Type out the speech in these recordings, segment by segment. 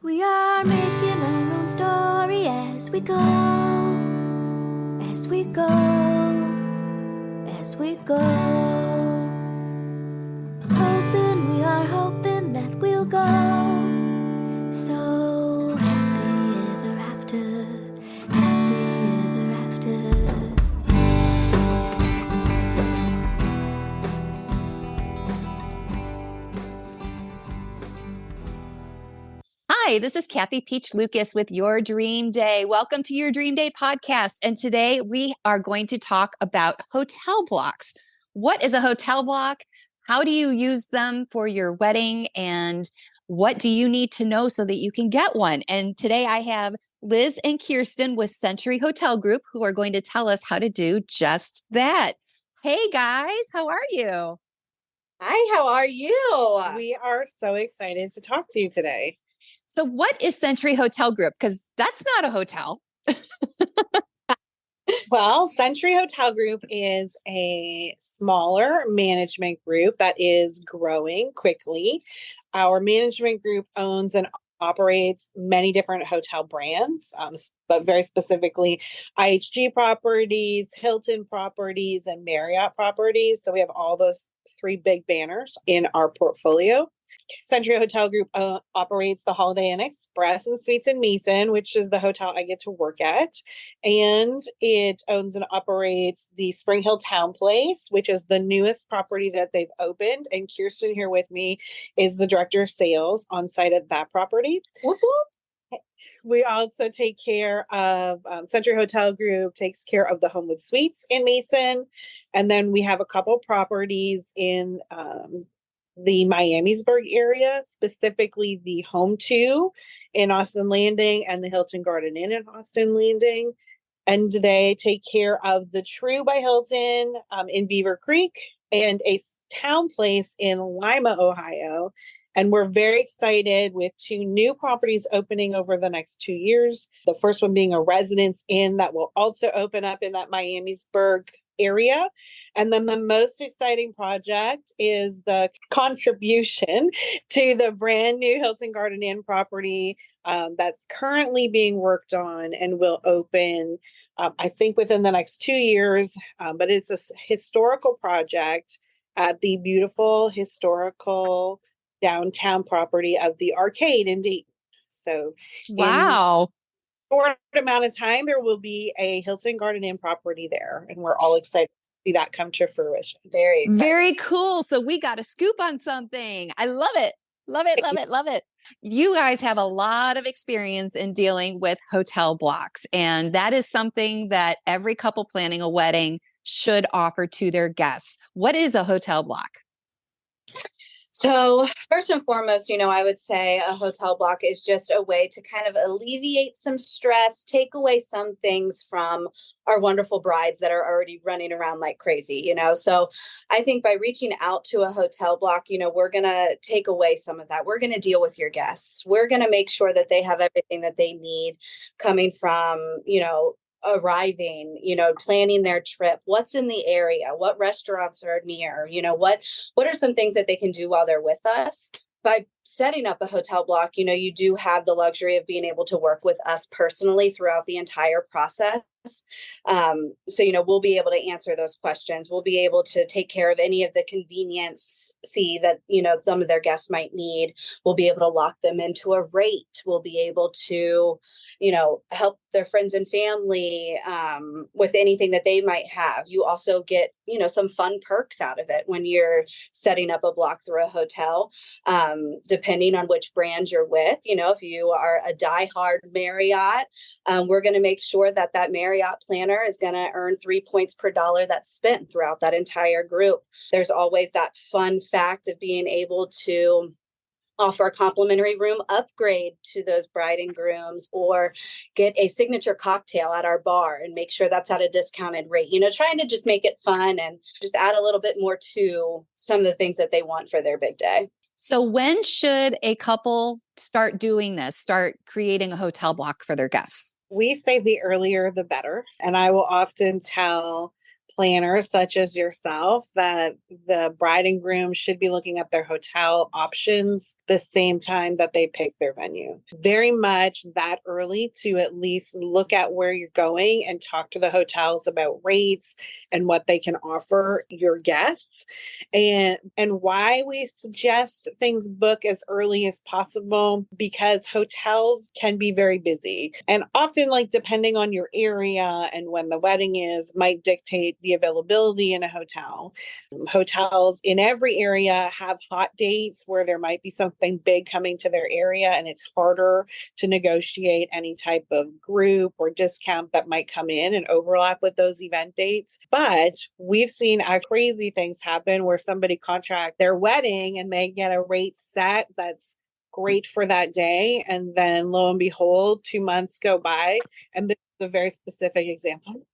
We are making our own story as we go, as we go, as we go. Hoping, we are hoping that we'll go so happy ever after, happy ever after. Hi, this is Kathy Piech-Lukas with Your Dream Day. Welcome to Your Dream Day podcast. And today we are going to talk about hotel blocks. What is a hotel block? How do you use them for your wedding? And what do you need to know so that you can get one? And today I have Liz and Kiersten with Century Hotel Group who are going to tell us how to do just that. Hey guys, how are you? Hi, how are you? We are so excited to talk to you today. So what is Century Hotel Group? Because that's not a hotel. Well, Century Hotel Group is a smaller management group that is growing quickly. Our management group owns and operates many different hotel brands, but very specifically IHG properties, Hilton properties, and Marriott properties. So we have all those three big banners in our portfolio. Century Hotel Group operates the Holiday Inn Express and Suites in Mason, which is the hotel I get to work at. And it owns and operates the Spring Hill Town Place, which is the newest property that they've opened. And Kiersten here with me is the director of sales on site at that property. Whoop-whoop. We also take care of Century Hotel Group takes care of the Homewood Suites in Mason. And then we have a couple properties in the Miamisburg area, specifically the Home 2 in Austin Landing and the Hilton Garden Inn in Austin Landing. And they take care of the True by Hilton in Beaver Creek and a town place in Lima, Ohio. And we're very excited with two new properties opening over the next 2 years. The first one being a Residence Inn that will also open up in that Miamisburg area. And then the most exciting project is the contribution to the brand new Hilton Garden Inn property that's currently being worked on and will open, I think, within the next 2 years. But it's a historical project at the beautiful historical downtown property of the Arcade in Dayton. So Wow. short amount of time, there will be a Hilton Garden Inn property there, and we're all excited to see that come to fruition. Very exciting. Very cool. So we got a scoop on something. I love it. Love it. Love it. Love it. You guys have a lot of experience in dealing with hotel blocks, and that is something that every couple planning a wedding should offer to their guests. What is a hotel block? So first and foremost, I would say a hotel block is just a way to kind of alleviate some stress, take away some things from our wonderful brides that are already running around like crazy, So I think by reaching out to a hotel block, we're going to take away some of that. We're going to deal with your guests. We're going to make sure that they have everything that they need coming from, arriving, planning their trip, what's in the area, what restaurants are near, what are some things that they can do while they're with us. By setting up a hotel block, you do have the luxury of being able to work with us personally throughout the entire process. So, we'll be able to answer those questions. We'll be able to take care of any of the convenience that, some of their guests might need. We'll be able to lock them into a rate. We'll be able to, help their friends and family with anything that they might have. You also get, some fun perks out of it when you're setting up a block through a hotel, depending on which brand you're with. If you are a diehard Marriott, we're going to make sure that Marriott planner is going to earn 3 points per dollar that's spent throughout that entire group. There's always that fun fact of being able to offer a complimentary room upgrade to those bride and grooms, or get a signature cocktail at our bar and make sure that's at a discounted rate, trying to just make it fun and just add a little bit more to some of the things that they want for their big day. So when should a couple start doing this, start creating a hotel block for their guests? We say the earlier, the better. And I will often tell planners such as yourself that the bride and groom should be looking at their hotel options the same time that they pick their venue. Very much that early to at least look at where you're going and talk to the hotels about rates and what they can offer your guests. And why we suggest things book as early as possible, because hotels can be very busy. And often, like, depending on your area and when the wedding is, might dictate the availability in a hotel. Hotels in every area have hot dates where there might be something big coming to their area, and it's harder to negotiate any type of group or discount that might come in and overlap with those event dates. But we've seen crazy things happen where somebody contract their wedding and they get a rate set that's great for that day. And then lo and behold, 2 months go by. And this is a very specific example.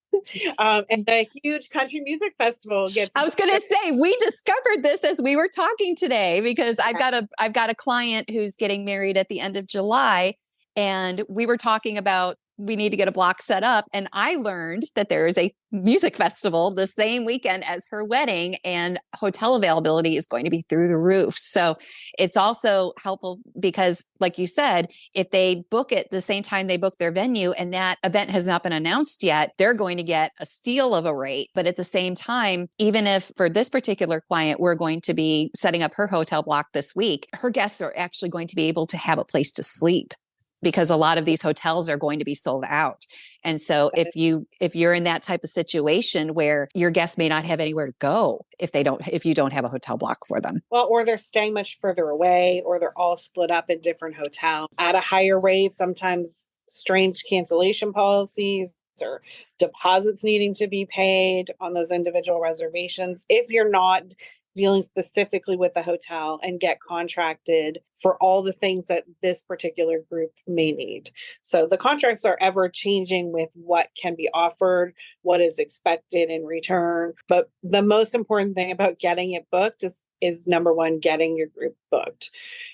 And a huge country music festival gets. I was going to say, we discovered this as we were talking today, because I've got a client who's getting married at the end of July, and we were talking about we need to get a block set up. And I learned that there is a music festival the same weekend as her wedding, and hotel availability is going to be through the roof. So it's also helpful because, like you said, if they book it the same time they book their venue and that event has not been announced yet, they're going to get a steal of a rate. But at the same time, even if for this particular client, we're going to be setting up her hotel block this week, her guests are actually going to be able to have a place to sleep, because a lot of these hotels are going to be sold out. And so if you're in that type of situation where your guests may not have anywhere to go if you don't have a hotel block for them. Well, or they're staying much further away, or they're all split up in different hotels at a higher rate, sometimes strange cancellation policies or deposits needing to be paid on those individual reservations. If you're not dealing specifically with the hotel and get contracted for all the things that this particular group may need. So the contracts are ever changing with what can be offered, what is expected in return. But the most important thing about getting it booked is number one, getting your group booked.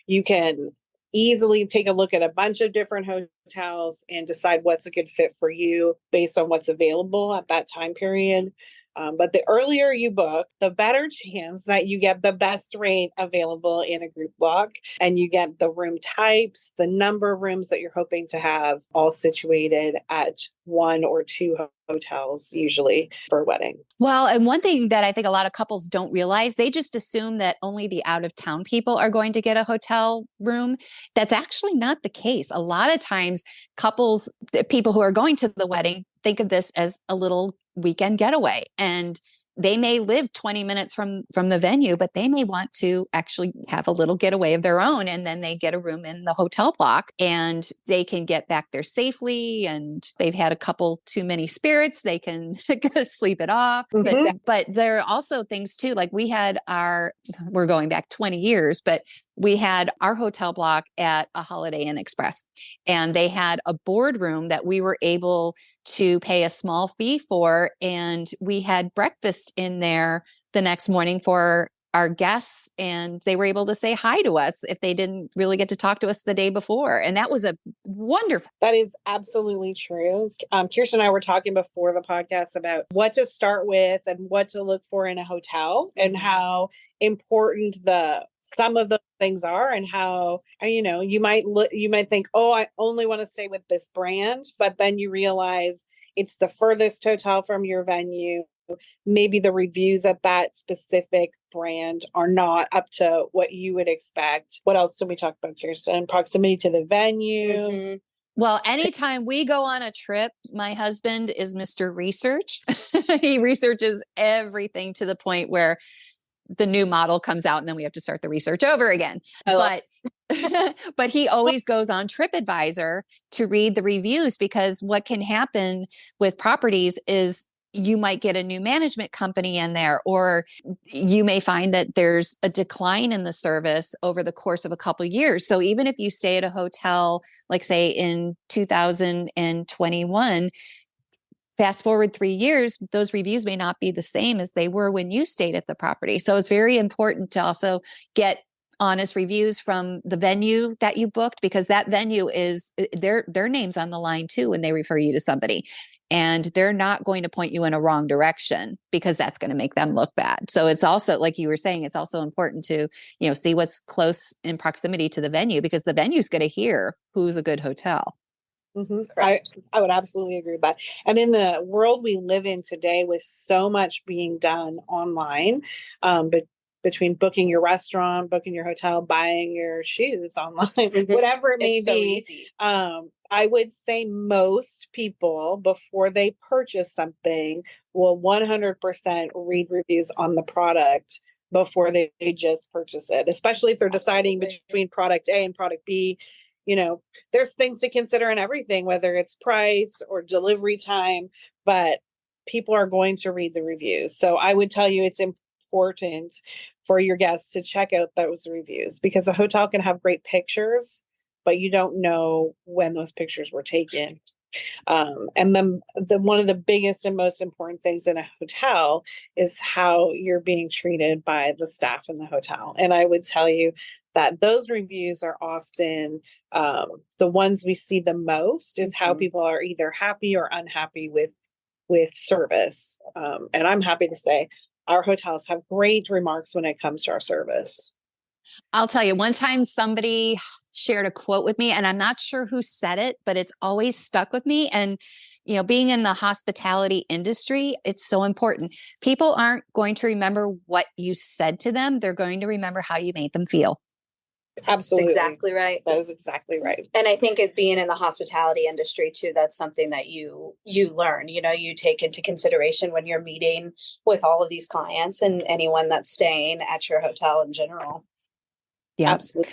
You can easily take a look at a bunch of different hotels and decide what's a good fit for you based on what's available at that time period. But the earlier you book, the better chance that you get the best rate available in a group block, and you get the room types, the number of rooms that you're hoping to have, all situated at one or two hotels, usually for a wedding. Well, and one thing that I think a lot of couples don't realize, they just assume that only the out of town people are going to get a hotel room. That's actually not the case. A lot of times people who are going to the wedding think of this as a little weekend getaway, and they may live 20 minutes from the venue, but they may want to actually have a little getaway of their own. And then they get a room in the hotel block and they can get back there safely. And they've had a couple too many spirits. They can sleep it off. Mm-hmm. But there are also things too, like we're going back 20 years, but we had our hotel block at a Holiday Inn Express, and they had a boardroom that we were able to pay a small fee for. And we had breakfast in there the next morning for our guests, and they were able to say hi to us if they didn't really get to talk to us the day before. And that was a wonderful. That is absolutely true. Kiersten and I were talking before the podcast about what to start with and what to look for in a hotel, and how important some of the things are, and how, you might think, oh, I only want to stay with this brand, but then you realize it's the furthest hotel from your venue. Maybe the reviews at that specific brand are not up to what you would expect. What else did we talk about, Kiersten? Proximity to the venue. Mm-hmm. Well, anytime we go on a trip, my husband is Mr. Research. He researches everything to the point where the new model comes out and then we have to start the research over again. But he always goes on TripAdvisor to read the reviews, because what can happen with properties is you might get a new management company in there, or you may find that there's a decline in the service over the course of a couple of years. So even if you stay at a hotel, like say in 2021, fast forward 3 years, those reviews may not be the same as they were when you stayed at the property. So it's very important to also get honest reviews from the venue that you booked, because that venue is their name's on the line too when they refer you to somebody. and they're not going to point you in a wrong direction because that's going to make them look bad. So it's also, like you were saying, it's also important to, see what's close in proximity to the venue, because the venue's going to hear who's a good hotel. Mm-hmm. I would absolutely agree with that. And in the world we live in today, with so much being done online, but between booking your restaurant, booking your hotel, buying your shoes online, whatever it may be, I would say most people, before they purchase something, will 100% read reviews on the product before they just purchase it, especially if they're deciding between product A and product B. There's things to consider in everything, whether it's price or delivery time, but people are going to read the reviews. So I would tell you it's important for your guests to check out those reviews, because a hotel can have great pictures, but you don't know when those pictures were taken. And then one of the biggest and most important things in a hotel is how you're being treated by the staff in the hotel. And I would tell you that those reviews are often the ones we see the most, is how people are either happy or unhappy with service. And I'm happy to say our hotels have great remarks when it comes to our service. I'll tell you, one time somebody shared a quote with me, and I'm not sure who said it, but it's always stuck with me. And, being in the hospitality industry, it's so important. People aren't going to remember what you said to them. They're going to remember how you made them feel. Absolutely. That's exactly right. That is exactly right. And I think it being in the hospitality industry too, that's something that you learn, you take into consideration when you're meeting with all of these clients and anyone that's staying at your hotel in general. Yeah. Absolutely.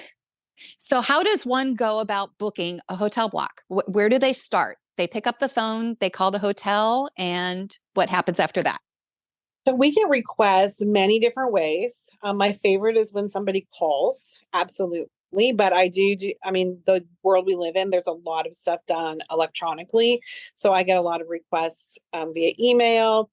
So how does one go about booking a hotel block? Where do they start? They pick up the phone, they call the hotel, and what happens after that? So we can request many different ways. My favorite is when somebody calls, absolutely. But I do, the world we live in, there's a lot of stuff done electronically. So I get a lot of requests via email,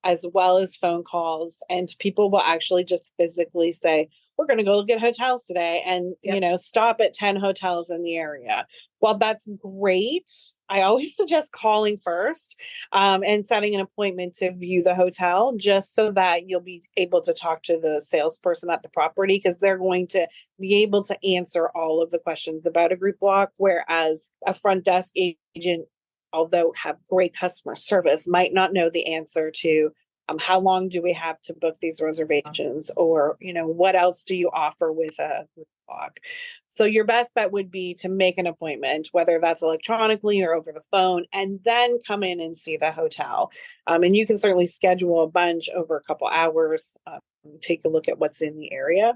as well as phone calls. And people will actually just physically say, we're going to go look at hotels today and, stop at 10 hotels in the area. Well, that's great. I always suggest calling first and setting an appointment to view the hotel, just so that you'll be able to talk to the salesperson at the property, because they're going to be able to answer all of the questions about a group block, whereas a front desk agent, although have great customer service, might not know the answer to how long do we have to book these reservations, or, what else do you offer with a group block? So your best bet would be to make an appointment, whether that's electronically or over the phone, and then come in and see the hotel. And you can certainly schedule a bunch over a couple hours, take a look at what's in the area.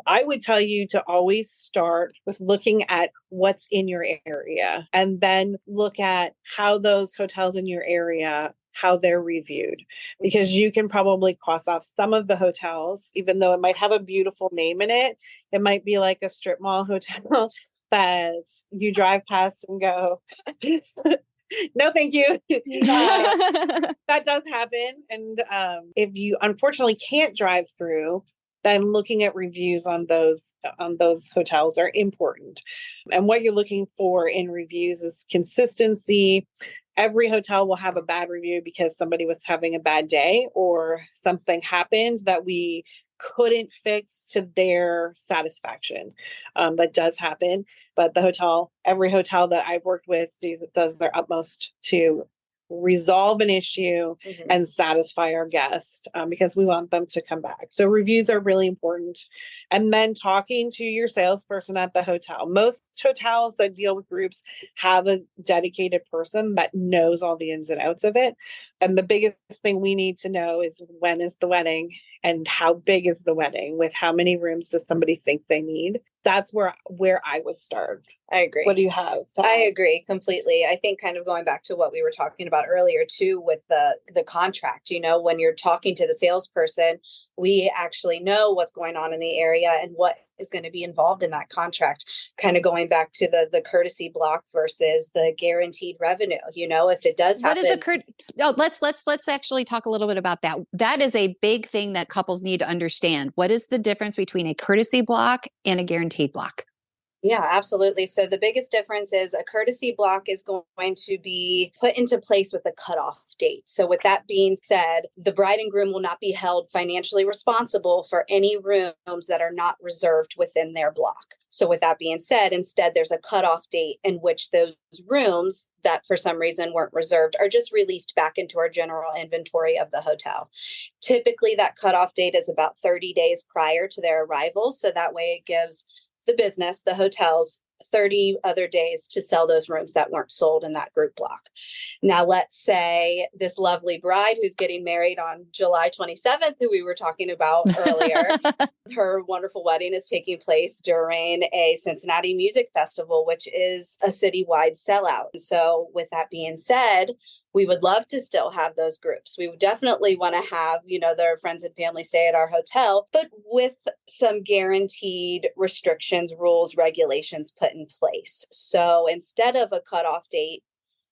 I would tell you to always start with looking at what's in your area, and then look at how those hotels in your area, how they're reviewed, because you can probably cross off some of the hotels, even though it might have a beautiful name in it. It might be like a strip mall hotel that you drive past and go, no, thank you. That does happen. And if you unfortunately can't drive through, then looking at reviews on those hotels are important. And what you're looking for in reviews is consistency. Every hotel will have a bad review because somebody was having a bad day or something happened that we couldn't fix to their satisfaction. That does happen, but every hotel that I've worked with does their utmost to resolve an issue and satisfy our guest, because we want them to come back. So reviews are really important. And then talking to your salesperson at the hotel. Most hotels that deal with groups have a dedicated person that knows all the ins and outs of it. And the biggest thing we need to know is, when is the wedding and how big is the wedding? With how many rooms does somebody think they need? That's where I would start. I agree. What do you have? I agree completely. I think kind of going back to what we were talking about earlier too, with the contract, when you're talking to the salesperson, we actually know what's going on in the area and what is going to be involved in that contract. Kind of going back to the courtesy block versus the guaranteed revenue. If it does happen. What is let's actually talk a little bit about that. That is a big thing that couples need to understand. What is the difference between a courtesy block and a guaranteed block? Yeah, absolutely. So the biggest difference is a courtesy block is going to be put into place with a cutoff date. So with that being said, the bride and groom will not be held financially responsible for any rooms that are not reserved within their block. So with that being said, instead, there's a cutoff date in which those rooms that for some reason weren't reserved are just released back into our general inventory of the hotel. Typically, that cutoff date is about 30 days prior to their arrival. So that way it gives the business, the hotels, 30 other days to sell those rooms that weren't sold in that group block. Now, let's say this lovely bride who's getting married on July 27th, who we were talking about earlier, her wonderful wedding is taking place during a Cincinnati music festival, which is a citywide sellout. So with that being said, we would love to still have those groups. We would definitely want to have, their friends and family stay at our hotel, but with some guaranteed restrictions, rules, regulations put in place. So instead of a cutoff date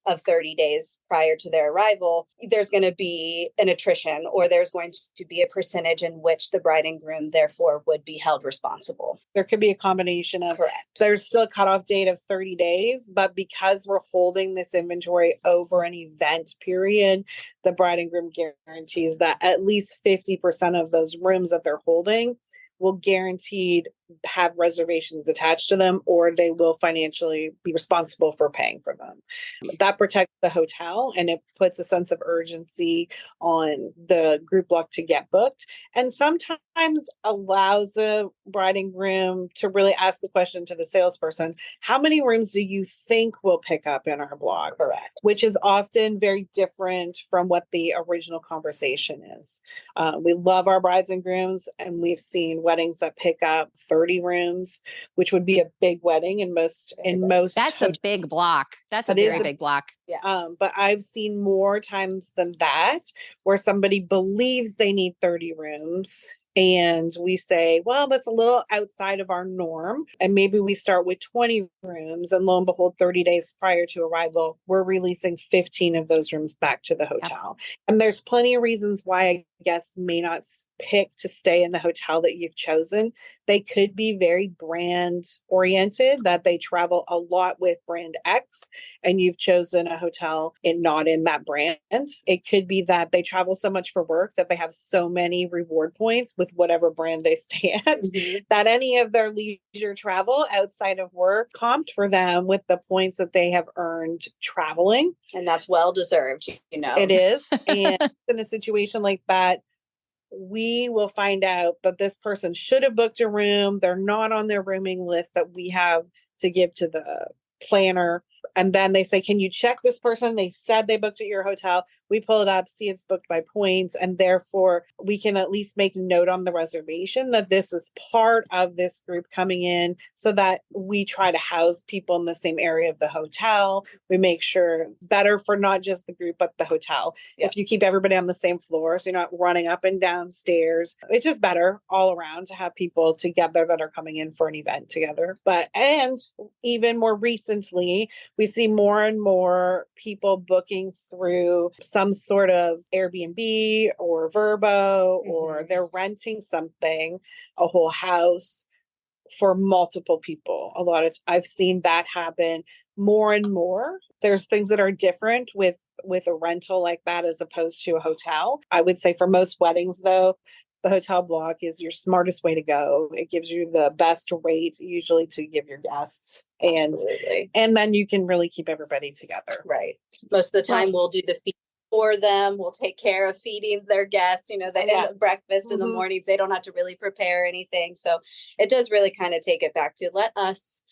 of 30 days prior to their arrival, there's going to be an attrition, or there's going to be a percentage in which the bride and groom therefore would be held responsible. There could be a combination of, Correct. There's still a cutoff date of 30 days, but because we're holding this inventory over an event period, the bride and groom guarantees that at least 50% of those rooms that they're holding will guaranteed have reservations attached to them, or they will financially be responsible for paying for them. That protects the hotel, and it puts a sense of urgency on the group block to get booked, and sometimes allows a bride and groom to really ask the question to the salesperson, how many rooms do you think we'll pick up in our block? Correct. Which is often very different from what the original conversation is. We love our brides and grooms, and we've seen weddings that pick up 30 rooms, which would be a big wedding in most. That's a big block. That's a That is very big block. Yes. But I've seen more times than that where somebody believes they need 30 rooms. And we say, well, that's a little outside of our norm. And maybe we start with 20 rooms, and lo and behold, 30 days prior to arrival, we're releasing 15 of those rooms back to the hotel. Yep. And there's plenty of reasons why a guest may not pick to stay in the hotel that you've chosen. They could be very brand oriented, that they travel a lot with brand X, and you've chosen a hotel and not in that brand. It could be that they travel so much for work that they have so many reward points with whatever brand they stay at, that any of their leisure travel outside of work comped for them with the points that they have earned traveling. And that's well deserved, It is. And in a situation like that, we will find out that this person should have booked a room. They're not on their rooming list that we have to give to the planner. And then they say, can you check this person? They said they booked at your hotel. We pull it up, see it's booked by points. And therefore, we can at least make note on the reservation that this is part of this group coming in, so that we try to house people in the same area of the hotel. We make sure it's better for not just the group, but the hotel. Yeah. If you keep everybody on the same floor, so you're not running up and down stairs, it's just better all around to have people together that are coming in for an event together. And even more recently, we see more and more people booking through some sort of Airbnb or Vrbo, or they're renting something, a whole house for multiple people. I've seen that happen more and more. There's things that are different with a rental like that as opposed to a hotel. I would say for most weddings, though, the hotel block is your smartest way to go. It gives you the best rate usually to give your guests. And then you can really keep everybody together. Right. Most of the time we'll do the feed for them. We'll take care of feeding their guests. They have breakfast in the mornings. They don't have to really prepare anything. So it does really kind of take it back to let us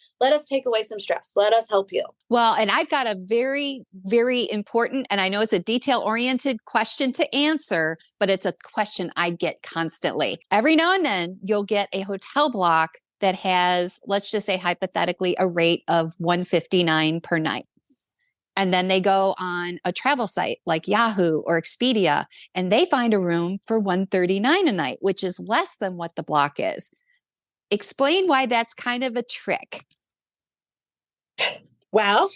take away some stress. Let us help you. Well, and I've got a very, very important, and I know it's a detail-oriented question to answer, but it's a question I get constantly. Every now and then you'll get a hotel block that has, let's just say hypothetically, a rate of $159 per night. And then they go on a travel site like Yahoo or Expedia, and they find a room for $139 a night, which is less than what the block is. Explain why that's kind of a trick. Well,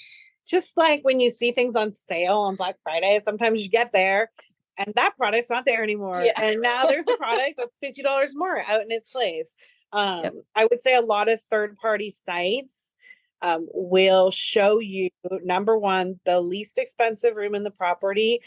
just like when you see things on sale on Black Friday, sometimes you get there and that product's not there anymore. Yeah. And now there's a product that's $50 more out in its place. Yep. I would say a lot of third-party sites will show you, number one, the least expensive room in the property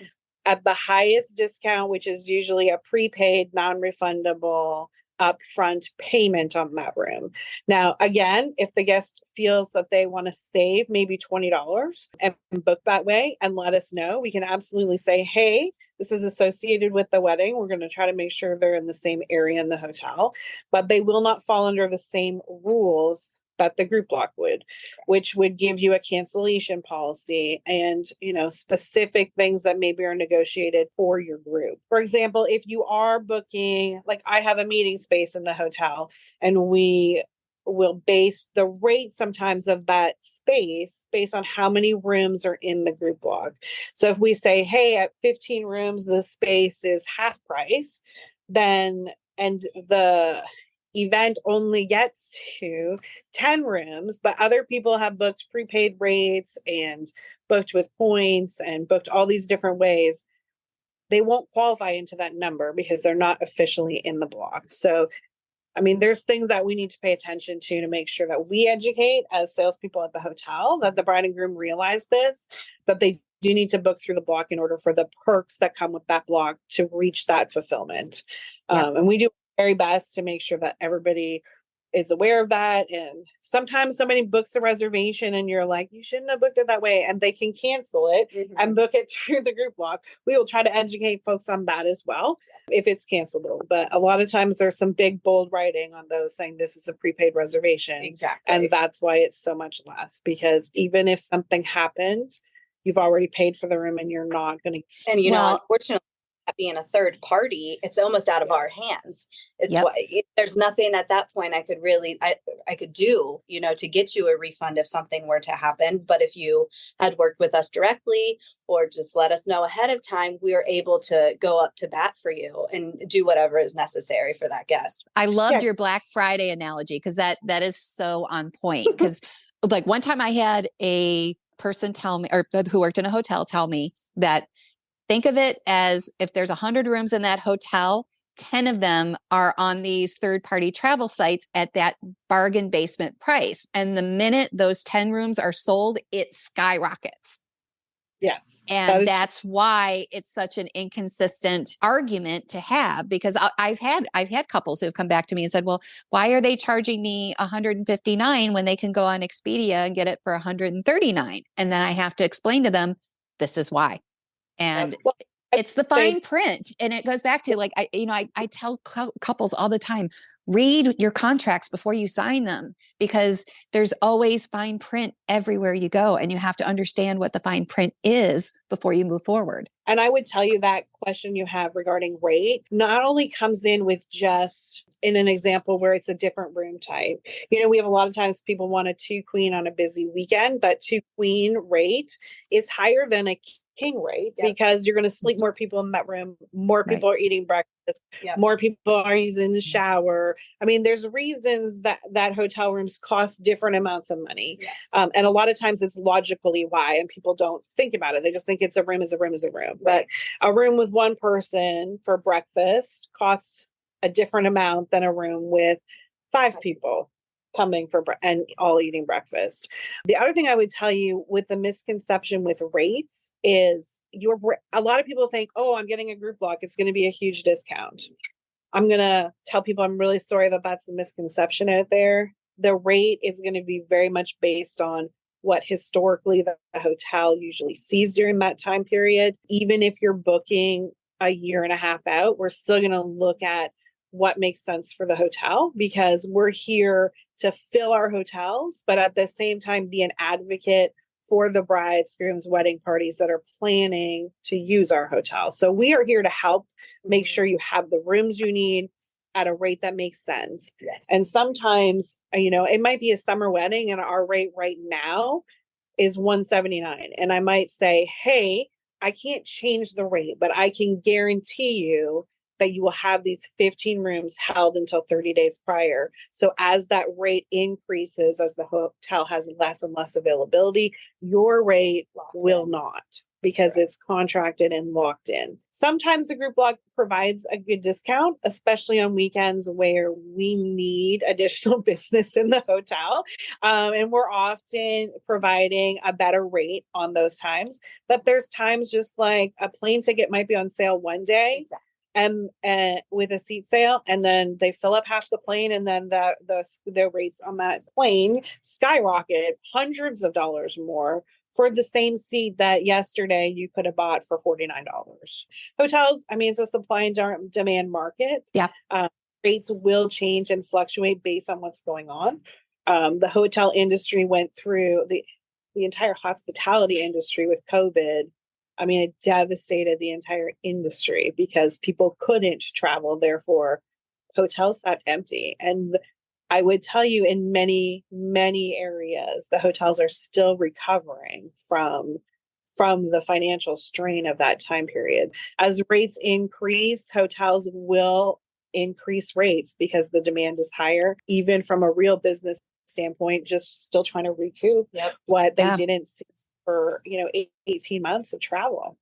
at the highest discount, which is usually a prepaid, non-refundable upfront payment on that room. Now, again, if the guest feels that they want to save maybe $20 and book that way and let us know, we can absolutely say, hey, this is associated with the wedding. We're going to try to make sure they're in the same area in the hotel, but they will not fall under the same rules that the group block would, which would give you a cancellation policy and, specific things that maybe are negotiated for your group. For example, if you are booking, like I have a meeting space in the hotel, and we will base the rate sometimes of that space based on how many rooms are in the group block. So if we say, hey, at 15 rooms, the space is half price, and the event only gets to 10 rooms, but other people have booked prepaid rates and booked with points and booked all these different ways, they won't qualify into that number because they're not officially in the block. So, there's things that we need to pay attention to make sure that we educate as salespeople at the hotel, that the bride and groom realize this, that they do need to book through the block in order for the perks that come with that block to reach that fulfillment. Yep. And we do very best to make sure that everybody is aware of that. And sometimes somebody books a reservation and you're like, you shouldn't have booked it that way, and they can cancel it and book it through the group block. We will try to educate folks on that as well if it's cancelable. But a lot of times there's some big bold writing on those saying this is a prepaid reservation. Exactly. And that's why it's so much less, because even if something happens, you've already paid for the room and you're not going to. And, unfortunately, being a third party, it's almost out of our hands. It's Yep. what there's nothing at that point I could really I could do, to get you a refund if something were to happen. But if you had worked with us directly or just let us know ahead of time, we are able to go up to bat for you and do whatever is necessary for that guest. I loved your Black Friday analogy, because that is so on point. Because like one time I had a person tell me, or who worked in a hotel, tell me that think of it as if there's 100 rooms in that hotel, 10 of them are on these third-party travel sites at that bargain basement price. And the minute those 10 rooms are sold, it skyrockets. Yes. And that's why it's such an inconsistent argument to have, because I've had couples who have come back to me and said, well, why are they charging me $159 when they can go on Expedia and get it for $139? And then I have to explain to them, this is why. And it's the fine print. And it goes back to I tell couples all the time, read your contracts before you sign them, because there's always fine print everywhere you go. And you have to understand what the fine print is before you move forward. And I would tell you that question you have regarding rate not only comes in with just in an example where it's a different room type. We have a lot of times people want a 2 queen on a busy weekend, but 2 queen rate is higher than a king rate because you're going to sleep more people in that room. More people are eating breakfast. More people are using the shower. There's reasons that hotel rooms cost different amounts of money. Yes. And a lot of times it's logically why, and people don't think about it. They just think it's a room is a room is a room. But a room with one person for breakfast costs a different amount than a room with 5 people coming for and all eating breakfast. The other thing I would tell you with the misconception with rates is a lot of people think, oh, I'm getting a group block, it's going to be a huge discount. I'm going to tell people I'm really sorry that that's a misconception out there. The rate is going to be very much based on what historically the hotel usually sees during that time period. Even if you're booking a year and a half out, we're still going to look at what makes sense for the hotel, because we're here to fill our hotels, but at the same time be an advocate for the brides, grooms, wedding parties that are planning to use our hotel. So we are here to help make sure you have the rooms you need at a rate that makes sense. Yes. And sometimes, it might be a summer wedding and our rate right now is $179. And I might say, hey, I can't change the rate, but I can guarantee you that you will have these 15 rooms held until 30 days prior. So as that rate increases, as the hotel has less and less availability, your rate will not. because it's contracted and locked in. Sometimes the group block provides a good discount, especially on weekends where we need additional business in the hotel. And we're often providing a better rate on those times. But there's times just like a plane ticket might be on sale one day. Exactly. And with a seat sale, and then they fill up half the plane, and then the rates on that plane skyrocket hundreds of dollars more for the same seat that yesterday you could have bought for $49. Hotels, I mean, it's a supply and demand market. Yeah. Rates will change and fluctuate based on what's going on. The hotel industry went through the entire hospitality industry with COVID. I mean, it devastated the entire industry because people couldn't travel. Therefore, hotels sat empty. And I would tell you in many, many areas, the hotels are still recovering from the financial strain of that time period. As rates increase, hotels will increase rates because the demand is higher, even from a real business standpoint, just still trying to recoup what they didn't see for 18 months of travel.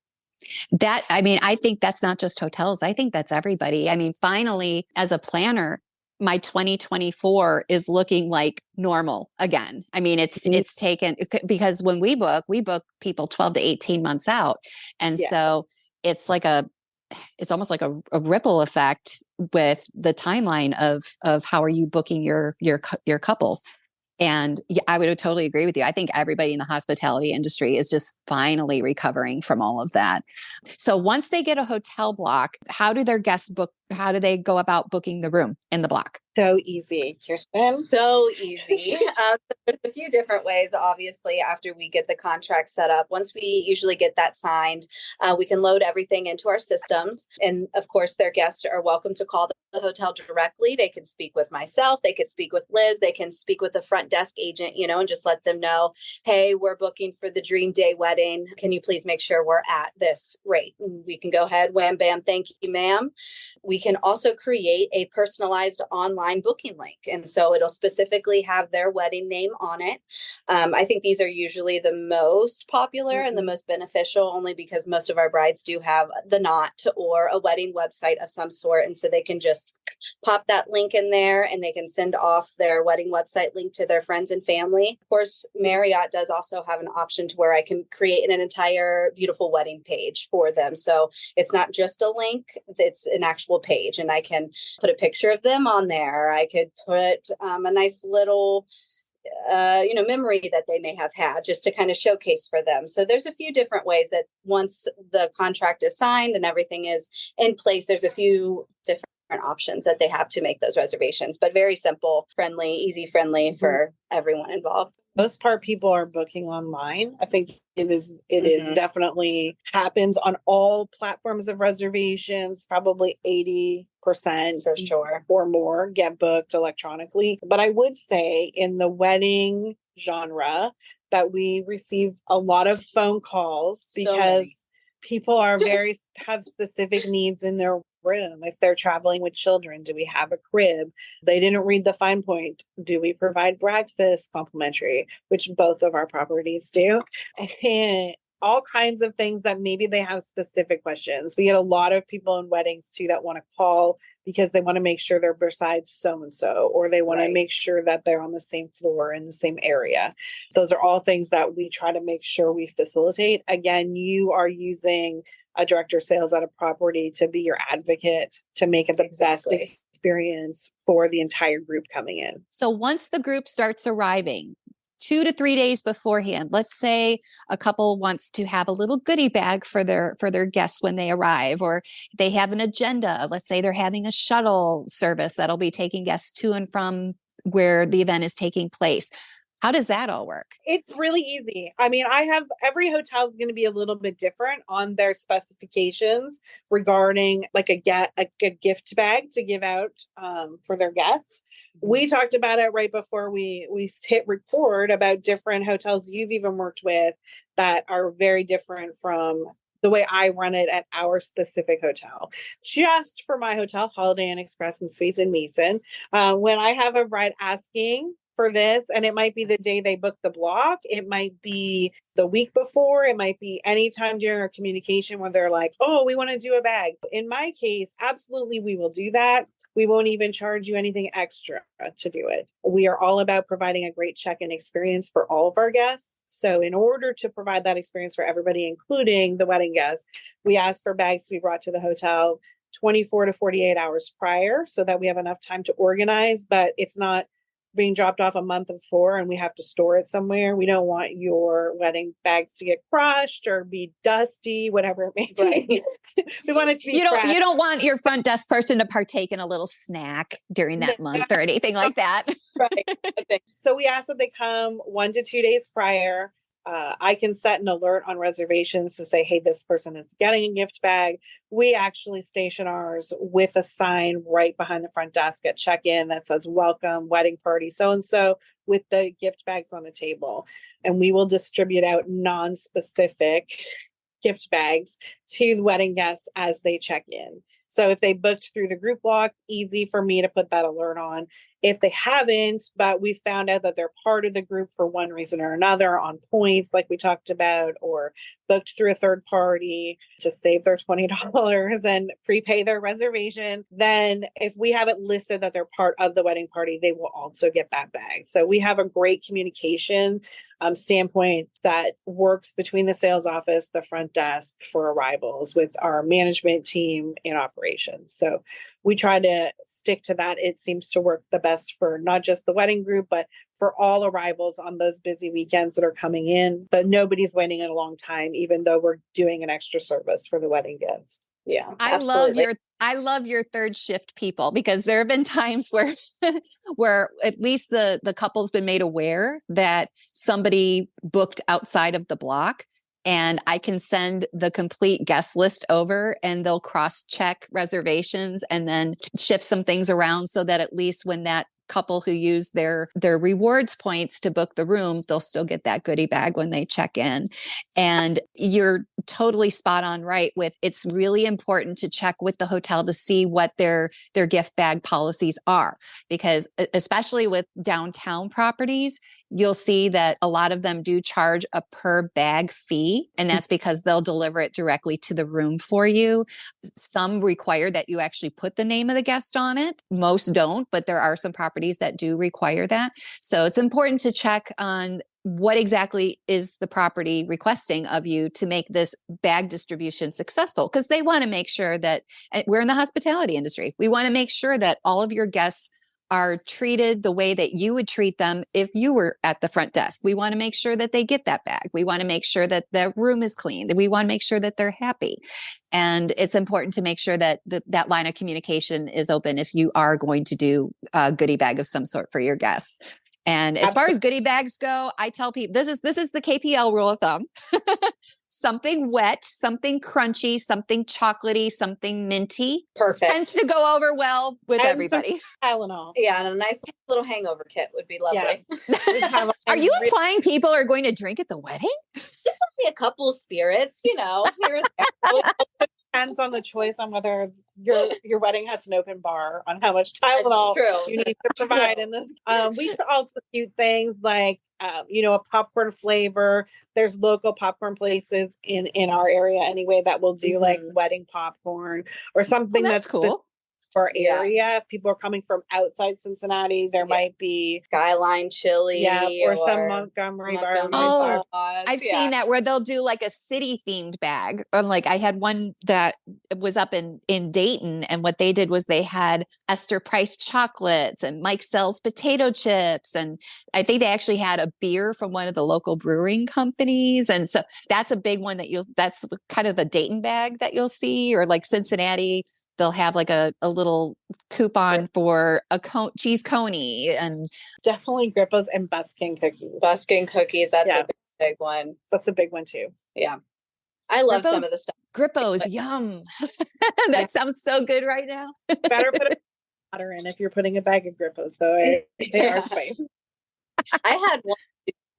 I think that's not just hotels. I think that's everybody. I mean, finally, as a planner, my 2024 is looking like normal again. I mean, it's taken, because when we book people 12 to 18 months out. And so it's almost like a ripple effect with the timeline of how are you booking your couples. And I would totally agree with you. I think everybody in the hospitality industry is just finally recovering from all of that. So once they get a hotel block, how do their guests book? How do they go about booking the room in the block? So easy, Kiersten. So easy. There's a few different ways, obviously, after we get the contract set up. Once we usually get that signed, we can load everything into our systems. And of course, their guests are welcome to call the hotel directly. They can speak with myself. They could speak with Liz. They can speak with the front desk agent, and just let them know, hey, we're booking for the Dream Day wedding. Can you please make sure we're at this rate? We can go ahead. Wham, bam. Thank you, ma'am. We can also create a personalized online booking link. And so it'll specifically have their wedding name on it. I think these are usually the most popular and the most beneficial, only because most of our brides do have the knot or a wedding website of some sort. And so they can just pop that link in there and they can send off their wedding website link to their friends and family. Of course, Marriott does also have an option to where I can create an entire beautiful wedding page for them. So it's not just a link, it's an actual page, and I can put a picture of them on there. I could put a nice little memory that they may have had just to kind of showcase for them. So there's a few different ways that once the contract is signed and everything is in place, there's a few different options that they have to make those reservations, but very simple, friendly, easy, friendly for everyone involved. Most part, people are booking online. I think it is definitely happens on all platforms of reservations. Probably 80% for sure or more get booked electronically. But I would say in the wedding genre that we receive a lot of phone calls because people are have specific needs in their room. If they're traveling with children, do we have a crib? They didn't read the fine point. Do we provide breakfast complimentary, which both of our properties do? And all kinds of things that maybe they have specific questions. We get a lot of people in weddings too that want to call because they want to make sure they're beside so-and-so, or they want to make sure that they're on the same floor in the same area. Those are all things that we try to make sure we facilitate. Again, you are using a director of sales at a property to be your advocate, to make it the best experience for the entire group coming in. So once the group starts arriving, 2 to 3 days beforehand, let's say a couple wants to have a little goodie bag for their guests when they arrive, or they have an agenda. Let's say they're having a shuttle service that'll be taking guests to and from where the event is taking place. How does that all work? It's really easy. I mean, every hotel is going to be a little bit different on their specifications regarding like a gift bag to give out for their guests. We talked about it right before we hit record about different hotels you've even worked with that are very different from the way I run it at our specific hotel. Just for my hotel, Holiday Inn Express and Suites in Mason, when I have a bride asking for this. And it might be the day they book the block. It might be the week before. It might be anytime during our communication where they're like, oh, we want to do a bag. In my case, absolutely, we will do that. We won't even charge you anything extra to do it. We are all about providing a great check-in experience for all of our guests. So in order to provide that experience for everybody, including the wedding guests, we ask for bags to be brought to the hotel 24 to 48 hours prior so that we have enough time to organize, but it's not being dropped off a month before and we have to store it somewhere. We don't want your wedding bags to get crushed or be dusty, whatever it may be. We want it to be you fresh. don't want your front desk person to partake in a little snack during that month or anything like that. Right. So we ask that they come 1 to 2 days prior. I can set an alert on reservations to say, hey, this person is getting a gift bag. We actually station ours with a sign right behind the front desk at check-in that says, welcome, wedding party, so-and-so, with the gift bags on the table. And we will distribute out non-specific gift bags to the wedding guests as they check in. So if they booked through the group block, easy for me to put that alert on. If they haven't, but we found out that they're part of the group for one reason or another on points, like we talked about, or booked through a third party to save their $20 and prepay their reservation, then if we have it listed that they're part of the wedding party, they will also get that bag. So we have a great communication standpoint that works between the sales office, the front desk for arrivals with our management team in operations. So we try to stick to that. It seems to work the best for not just the wedding group, but for all arrivals on those busy weekends that are coming in. But nobody's waiting a long time, even though we're doing an extra service for the wedding guests. Yeah, I love your third shift people, because there have been times where where at least the couple's been made aware that somebody booked outside of the block, and I can send the complete guest list over and they'll cross-check reservations and then shift some things around so that at least when that couple who use their rewards points to book the room, they'll still get that goodie bag when they check in. And you're totally spot on, right? With it's really important to check with the hotel to see what their gift bag policies are, because especially with downtown properties, you'll see that a lot of them do charge a per bag fee, and that's because they'll deliver it directly to the room for you. Some require that you actually put the name of the guest on it. Most don't, but there are some properties that do require that. So it's important to check on what exactly is the property requesting of you to make this bag distribution successful, because they want to make sure that we're in the hospitality industry. We want to make sure that all of your guests are treated the way that you would treat them if you were at the front desk. We want to make sure that they get that bag. We want to make sure that the room is clean. We want to make sure that they're happy. And it's important to make sure that that line of communication is open if you are going to do a goodie bag of some sort for your guests. And as far as goodie bags go, I tell people, this is the KPL rule of thumb. Something wet, something crunchy, something chocolatey, something minty. Perfect. Tends to go over well with everybody. Tylenol. Yeah, and a nice little hangover kit would be lovely. Yeah. Are you implying people are going to drink at the wedding? Just only a couple spirits, here and there. Depends on the choice on whether your wedding has an open bar, on how much Tylenol you need to provide in this. We also do things like a popcorn flavor. There's local popcorn places in our area anyway that will do like wedding popcorn or something that's cool for area. If people are coming from outside Cincinnati, there might be Skyline chili, or some Montgomery bar. Oh, I've seen that where they'll do like a city themed bag. Or like I had one that was up in Dayton, and what they did was they had Esther Price chocolates and Mike Sells potato chips, and I think they actually had a beer from one of the local brewing companies. And so that's a big one that's kind of a Dayton bag that you'll see, or like Cincinnati. They'll have like a little coupon for a cheese coney, and definitely Grippos and busking cookies. Busking cookies. That's a big one. That's a big one too. Yeah. I love some of the stuff. Grippos, yum. That sounds so good right now. Better put water in if you're putting a bag of Grippos, though. They are spicy. I had one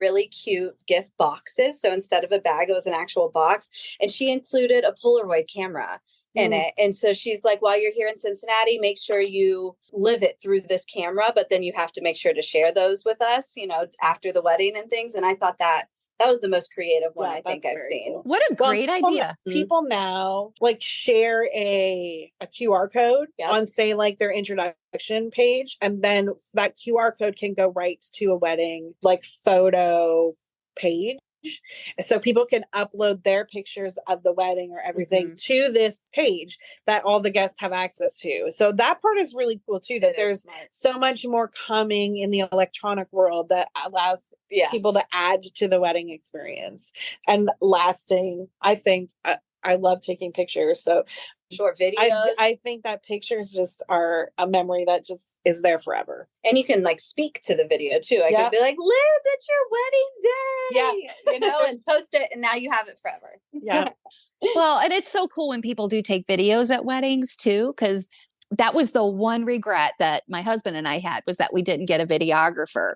really cute gift boxes. So instead of a bag, it was an actual box. And she included a Polaroid camera. in it. And so she's like, while you're here in Cincinnati, make sure you live it through this camera, but then you have to make sure to share those with us, after the wedding and things. And I thought that was the most creative one I think I've seen. Cool. What a great idea. People now share a QR code on, say, their introduction page. And then that QR code can go right to a wedding photo page. So people can upload their pictures of the wedding or everything to this page that all the guests have access to. So that part is really cool too, that there's so much more coming in the electronic world that allows people to add to the wedding experience. And lasting, I think, I love taking pictures. So short videos. I think that pictures just are a memory that just is there forever. And you can speak to the video too. I could be like, Liz, it's your wedding day. Yeah. And post it, and now you have it forever. Yeah. Well, and it's so cool when people do take videos at weddings too, because that was the one regret that my husband and I had, was that we didn't get a videographer.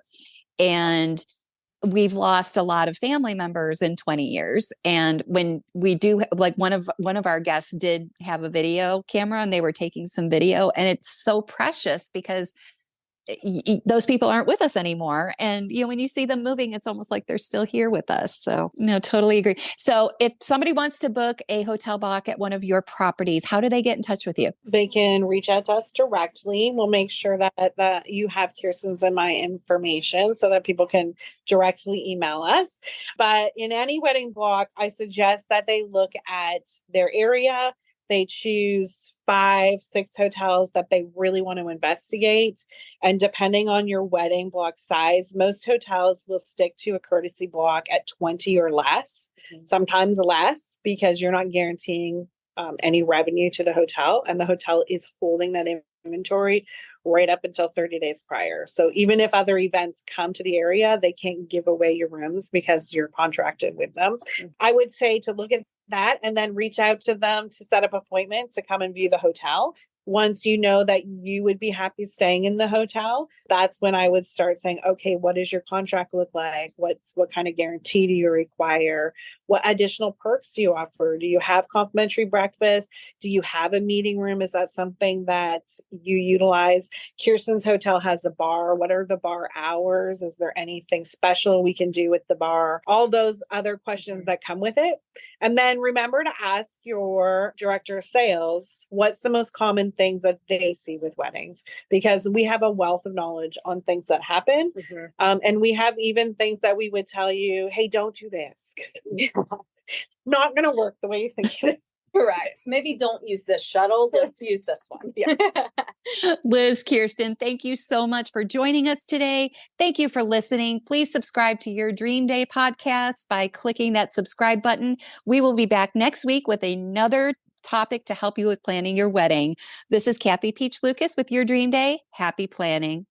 And we've lost a lot of family members in 20 years. And when we do, one of our guests did have a video camera, and they were taking some video, and it's so precious because those people aren't with us anymore. And, when you see them moving, it's almost like they're still here with us. So totally agree. So if somebody wants to book a hotel block at one of your properties, how do they get in touch with you? They can reach out to us directly. We'll make sure that you have Kiersten's and my information so that people can directly email us. But in any wedding block, I suggest that they look at their area. They choose 5-6 hotels that they really want to investigate. And depending on your wedding block size, most hotels will stick to a courtesy block at 20 or less, sometimes less, because you're not guaranteeing any revenue to the hotel. And the hotel is holding that inventory right up until 30 days prior. So even if other events come to the area, they can't give away your rooms because you're contracted with them. I would say to look at that and then reach out to them to set up an appointment to come and view the hotel. Once you know that you would be happy staying in the hotel, that's when I would start saying, okay, what does your contract look like? What kind of guarantee do you require? What additional perks do you offer? Do you have complimentary breakfast? Do you have a meeting room? Is that something that you utilize? Kiersten's hotel has a bar. What are the bar hours? Is there anything special we can do with the bar? All those other questions that come with it. And then remember to ask your director of sales, what's the most common things that they see with weddings, because we have a wealth of knowledge on things that happen. And we have even things that we would tell you, hey, don't do this. Not going to work the way you think it is. Correct. Maybe don't use this shuttle. Let's use this one. Liz, Kiersten, thank you so much for joining us today. Thank you for listening. Please subscribe to Your Dream Day podcast by clicking that subscribe button. We will be back next week with another topic to help you with planning your wedding. This is Kathy Piech-Lukas with Your Dream Day. Happy planning.